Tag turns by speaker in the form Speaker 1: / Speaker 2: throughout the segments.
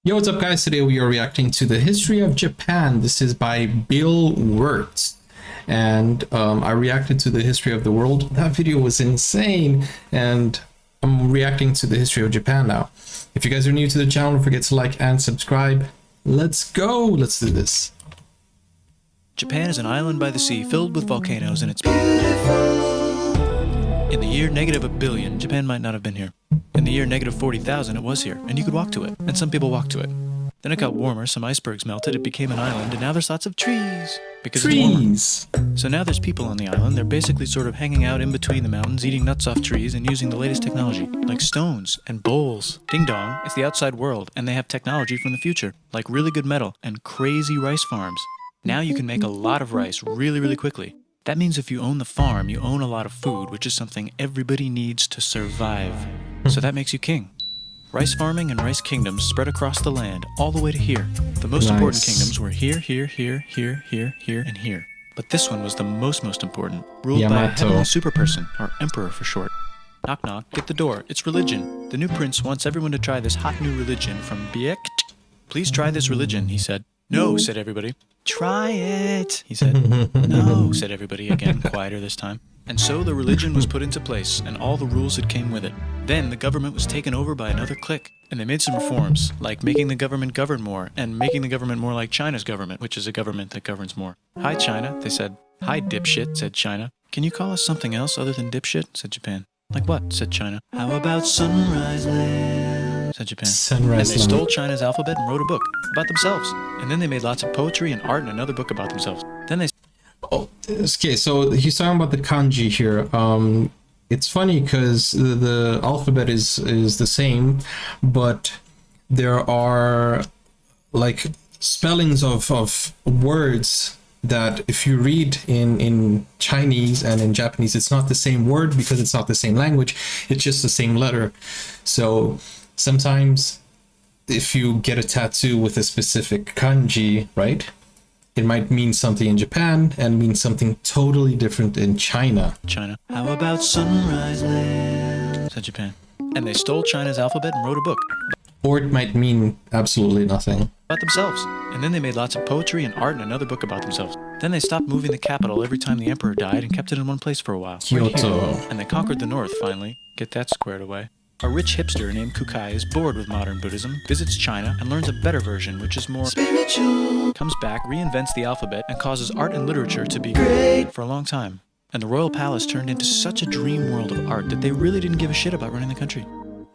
Speaker 1: Yo, what's up guys? Today we are reacting to the history of Japan. This is by Bill WURTZ. And I reacted to the history of the world. That video was insane. And I'm reacting to the history of Japan now. If you guys are new to the channel, don't forget to like and subscribe. Let's go. Let's do this.
Speaker 2: Japan is an island by the sea filled with volcanoes and it's beautiful. In the year -1 billion, Japan might not have been here. In the year -40,000, it was here, and you could walk to it, and some people walked to it. Then it got warmer, some icebergs melted, it became an island, and now there's lots of trees. Because it's warmer. So now there's people on the island. They're basically sort of hanging out in between the mountains, eating nuts off trees, and using the latest technology, like stones and bowls. Ding dong, it's the outside world, and they have technology from the future, like really good metal and crazy rice farms. Now you can make a lot of rice really, really quickly. That means if you own the farm, you own a lot of food, which is something everybody needs to survive. So that makes you king. Rice farming and rice kingdoms spread across the land, all the way to here. The most important kingdoms were here, here, here, here, here, here, and here. But this one was the most important, ruled by a heavenly super person, or emperor for short. Knock knock, get the door, it's religion. The new prince wants everyone to try this hot new religion from Biekt. Please try this religion, he said. No, said everybody. Try it, he said. No, said everybody, again, quieter this time. And so the religion was put into place, and all the rules that came with it. Then the government was taken over by another clique, and they made some reforms, like making the government govern more, and making the government more like China's government, which is a government that governs more. Hi, China, they said. Hi, dipshit, said China. Can you call us something else other than dipshit, said Japan. Like what, said China. How about Sunrise Land, said Japan. And they stole China's alphabet and wrote a book about themselves. And then they made lots of poetry and art and another book about themselves. Then they...
Speaker 1: Oh, okay, so he's talking about the kanji here. It's funny because the alphabet is the same, but there are like spellings of words that if you read in Chinese and in Japanese, it's not the same word because it's not the same language. It's just the same letter. So sometimes if you get a tattoo with a specific kanji, right? It might mean something in Japan and mean something totally different in China.
Speaker 2: How about Sunrise Land, said Japan. And they stole China's alphabet and wrote a book.
Speaker 1: Or it might mean absolutely nothing.
Speaker 2: About themselves. And then they made lots of poetry and art and another book about themselves. Then they stopped moving the capital every time the emperor died and kept it in one place for a while.
Speaker 1: Kyoto.
Speaker 2: And they conquered the north finally. Get that squared away. A rich hipster named Kukai is bored with modern Buddhism, visits China, and learns a better version, which is more spiritual. Comes back, reinvents the alphabet, and causes art and literature to be great for a long time. And the royal palace turned into such a dream world of art that they really didn't give a shit about running the country.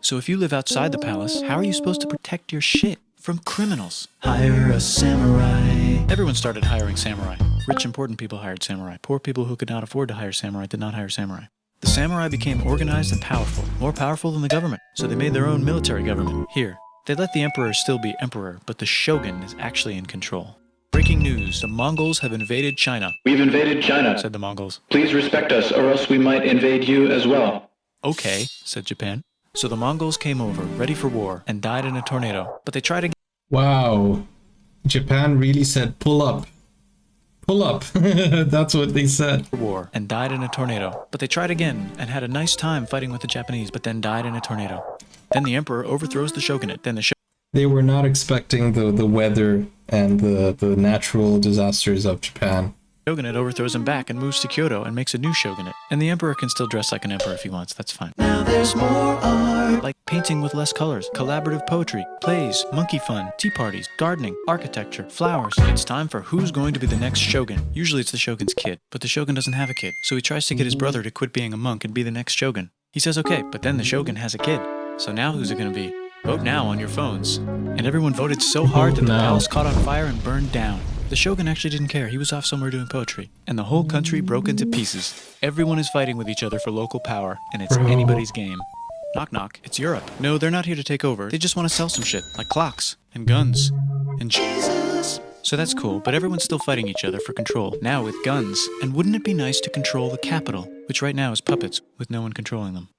Speaker 2: So if you live outside the palace, how are you supposed to protect your shit from criminals? Hire a samurai. Everyone started hiring samurai. Rich, important people hired samurai. Poor people who could not afford to hire samurai did not hire samurai. The samurai became organized and powerful, more powerful than the government, so they made their own military government. Here, they let the emperor still be emperor, but the shogun is actually in control. Breaking news, the Mongols have invaded China.
Speaker 3: We've invaded China,
Speaker 2: said the Mongols.
Speaker 3: Please respect us, or else we might invade you as well.
Speaker 2: Okay, said Japan. So the Mongols came over, ready for war, and died in a tornado. But they tried again.
Speaker 1: Wow. Japan really said, pull up. Pull up. That's what they said.
Speaker 2: War and died in a tornado. But they tried again and had a nice time fighting with the Japanese, but then died in a tornado. Then the emperor overthrows the shogunate. Then the
Speaker 1: They were not expecting the weather and the natural disasters of Japan.
Speaker 2: Shogunate overthrows him back and moves to Kyoto and makes a new shogunate. And the emperor can still dress like an emperor if he wants, that's fine. Now there's more art. Like painting with less colors, collaborative poetry, plays, monkey fun, tea parties, gardening, architecture, flowers. It's time for who's going to be the next shogun. Usually it's the shogun's kid, but the shogun doesn't have a kid. So he tries to get his brother to quit being a monk and be the next shogun. He says okay, but then the shogun has a kid. So now who's it gonna be? Vote now on your phones. And everyone voted so hard that the palace caught on fire and burned down. The shogun actually didn't care. He was off somewhere doing poetry. And the whole country broke into pieces. Everyone is fighting with each other for local power, and it's anybody's game. Knock knock, it's Europe. No, they're not here to take over. They just want to sell some shit, like clocks, and guns, and Jesus. So that's cool, but everyone's still fighting each other for control, now with guns. And wouldn't it be nice to control the capital, which right now is puppets, with no one controlling them?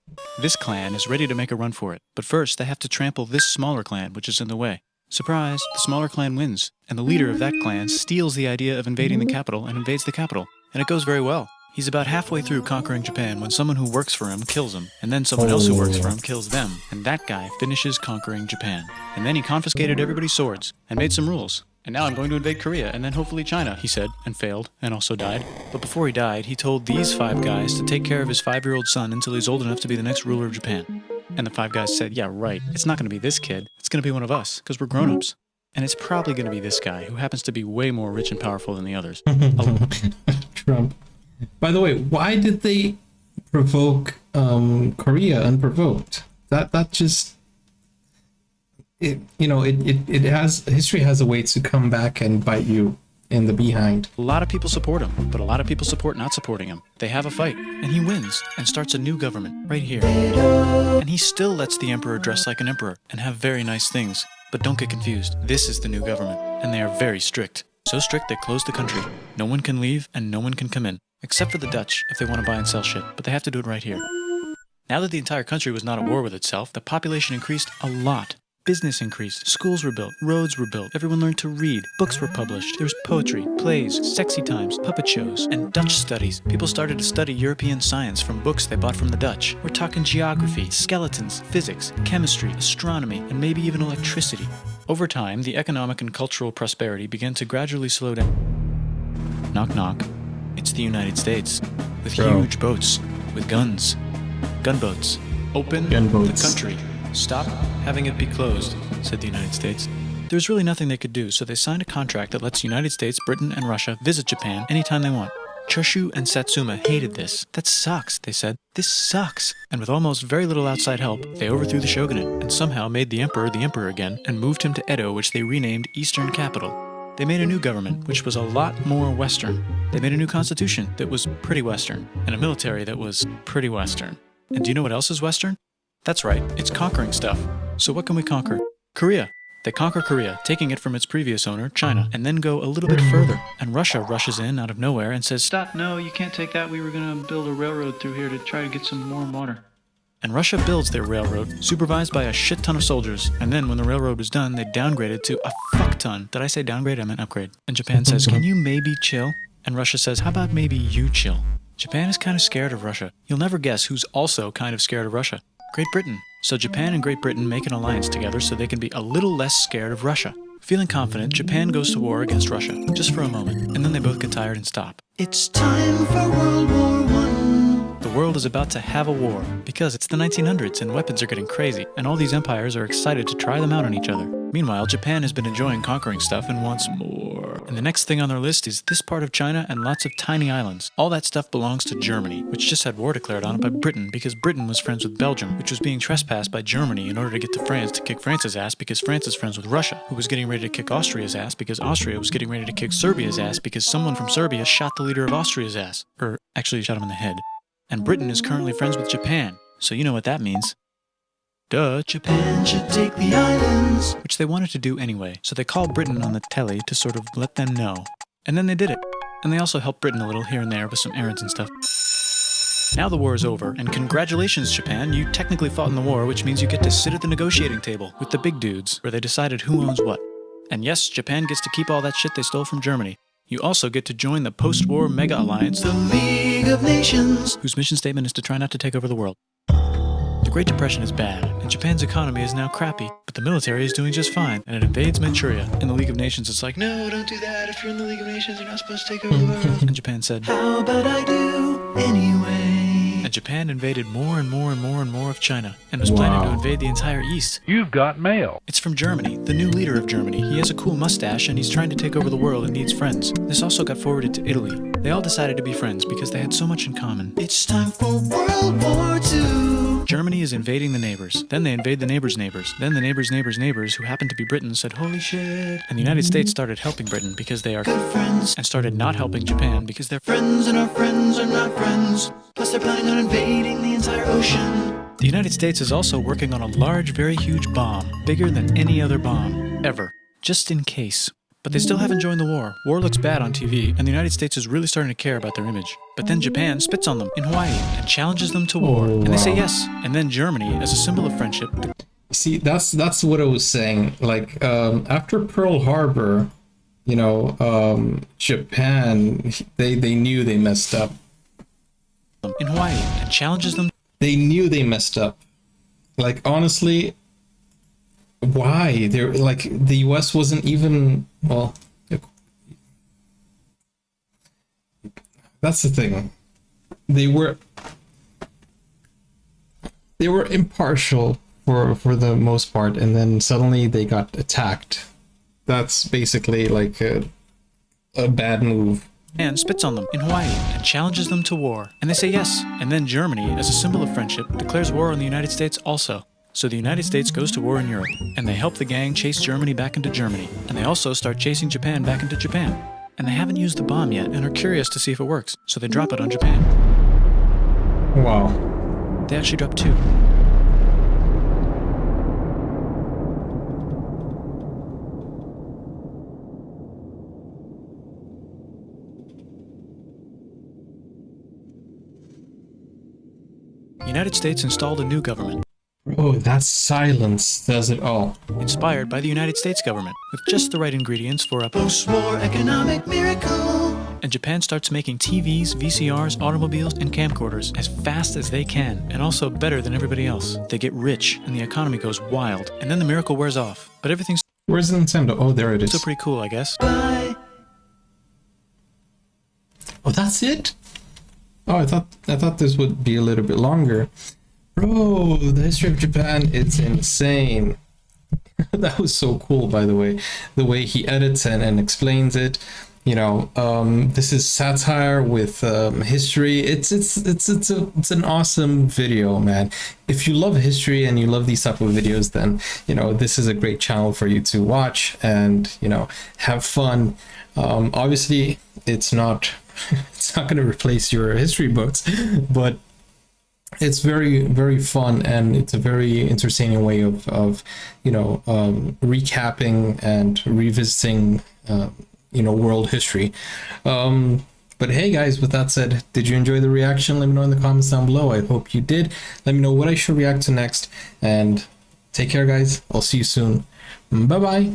Speaker 2: This clan is ready to make a run for it, but first they have to trample this smaller clan, which is in the way. Surprise, the smaller clan wins, and the leader of that clan steals the idea of invading the capital and invades the capital. And it goes very well. He's about halfway through conquering Japan when someone who works for him kills him, and then someone else who works for him kills them, and that guy finishes conquering Japan. And then he confiscated everybody's swords and made some rules. And now I'm going to invade Korea and then hopefully China, he said, and failed, and also died. But before he died, he told these 5 guys to take care of his 5-year-old son until he's old enough to be the next ruler of Japan. And the 5 guys said, yeah, right, it's not going to be this kid, it's going to be one of us, because we're grown-ups. And it's probably going to be this guy, who happens to be way more rich and powerful than the others.
Speaker 1: Trump. By the way, why did they provoke Korea unprovoked? That just... It has, history has a way to come back and bite you in the behind.
Speaker 2: A lot of people support him, but a lot of people support not supporting him. They have a fight, and he wins, and starts a new government, right here. And he still lets the emperor dress like an emperor, and have very nice things. But don't get confused, this is the new government, and they are very strict. So strict they closed the country. No one can leave, and no one can come in. Except for the Dutch, if they want to buy and sell shit, but they have to do it right here. Now that the entire country was not at war with itself, the population increased a lot. Business increased, schools were built, roads were built, everyone learned to read, books were published, there was poetry, plays, sexy times, puppet shows, and Dutch studies. People started to study European science from books they bought from the Dutch. We're talking geography, skeletons, physics, chemistry, astronomy, and maybe even electricity. Over time, the economic and cultural prosperity began to gradually slow down. Knock knock. It's the United States, with huge boats, with guns. Gunboats. Open the country. Stop having it be closed, said the United States. There's really nothing they could do, so they signed a contract that lets United States, Britain, and Russia visit Japan anytime they want. Choshu and Satsuma hated this. That sucks, they said. This sucks. And with almost very little outside help, they overthrew the shogunate and somehow made the emperor again and moved him to Edo, which they renamed Eastern Capital. They made a new government, which was a lot more Western. They made a new constitution that was pretty Western, and a military that was pretty Western. And do you know what else is Western? That's right, it's conquering stuff. So what can we conquer? Korea. They conquer Korea, taking it from its previous owner, China, and then go a little bit further. And Russia rushes in out of nowhere and says, stop, no, you can't take that. We were going to build a railroad through here to try to get some warm water. And Russia builds their railroad, supervised by a shit ton of soldiers. And then when the railroad was done, they downgraded to a fuck ton. Did I say downgrade? I meant upgrade. And Japan says, can you maybe chill? And Russia says, how about maybe you chill? Japan is kind of scared of Russia. You'll never guess who's also kind of scared of Russia. Great Britain. So Japan and Great Britain make an alliance together so they can be a little less scared of Russia. Feeling confident, Japan goes to war against Russia, just for a moment, and then they both get tired and stop. It's time for World War I. The world is about to have a war, because it's the 1900s and weapons are getting crazy, and all these empires are excited to try them out on each other. Meanwhile, Japan has been enjoying conquering stuff and wants more. And the next thing on their list is this part of China and lots of tiny islands. All that stuff belongs to Germany, which just had war declared on it by Britain because Britain was friends with Belgium, which was being trespassed by Germany in order to get to France to kick France's ass because France is friends with Russia, who was getting ready to kick Austria's ass because Austria was getting ready to kick Serbia's ass because someone from Serbia shot the leader of Austria's ass. Actually shot him in the head. And Britain is currently friends with Japan, so you know what that means. Duh, Japan should take the islands. Which they wanted to do anyway, so they called Britain on the telly to sort of let them know. And then they did it. And they also helped Britain a little here and there with some errands and stuff. Now the war is over, and congratulations, Japan, you technically fought in the war, which means you get to sit at the negotiating table with the big dudes, where they decided who owns what. And yes, Japan gets to keep all that shit they stole from Germany. You also get to join the post-war mega alliance, the League of Nations, whose mission statement is to try not to take over the world. The Great Depression is bad, and Japan's economy is now crappy, but the military is doing just fine, and it invades Manchuria. In the League of Nations, it's like, no, don't do that. If you're in the League of Nations, you're not supposed to take over the world. And Japan said, how about I do anyway? And Japan invaded more and more and more and more of China, and was planning to invade the entire East.
Speaker 4: You've got mail.
Speaker 2: It's from Germany, the new leader of Germany. He has a cool mustache, and he's trying to take over the world and needs friends. This also got forwarded to Italy. They all decided to be friends because they had so much in common. It's time for World War II. Germany is invading the neighbors. Then they invade the neighbors' neighbors. Then the neighbors' neighbors' neighbors, who happened to be Britain, said, holy shit. And the United States started helping Britain because they are good friends, and started not helping Japan because they're friends and our friends are not friends. Plus they're planning on invading the entire ocean. The United States is also working on a large, very huge bomb, bigger than any other bomb, ever, just in case. But they still haven't joined the war. War looks bad on TV, and the United States is really starting to care about their image. But then Japan spits on them in Hawaii and challenges them to war, and they say yes. And then Germany, as a symbol of friendship...
Speaker 1: See, that's what I was saying. Like, after Pearl Harbor, Japan, they knew they messed up.
Speaker 2: them in Hawaii and challenges them.
Speaker 1: They knew they messed up. Like, honestly, why? They're like, the US wasn't even, well, that's the thing. They were impartial for the most part, and then suddenly they got attacked. That's basically like a bad move.
Speaker 2: And spits on them in Hawaii and challenges them to war. And they say yes. And then Germany, as a symbol of friendship, declares war on the United States also. So the United States goes to war in Europe, and they help the gang chase Germany back into Germany. And they also start chasing Japan back into Japan. And they haven't used the bomb yet and are curious to see if it works. So they drop it on Japan.
Speaker 1: Wow.
Speaker 2: They actually drop 2. The United States installed a new government.
Speaker 1: Oh, that silence does it all.
Speaker 2: Inspired by the United States government, with just the right ingredients for a post-war economic miracle. And Japan starts making TVs, VCRs, automobiles, and camcorders as fast as they can, and also better than everybody else. They get rich, and the economy goes wild, and then the miracle wears off. But everything's
Speaker 1: Where's the Nintendo? Oh, there it is.
Speaker 2: still pretty cool, I guess.
Speaker 1: Oh, that's it? Oh, I thought this would be a little bit longer. Bro, the history of Japan, it's insane. That was so cool, by the way. The way he edits and explains it. You know, this is satire with history. It's an awesome video, man. If you love history and you love these type of videos, then you know this is a great channel for you to watch and you know have fun. Obviously, it's not going to replace your history books, but it's very, very fun, and it's a very entertaining way of you know, recapping and revisiting you know, world history. But hey guys, with that said, did you enjoy the reaction? Let me know in the comments down below. I hope you did. Let me know what I should react to next, and take care guys. I'll see you soon. Bye bye.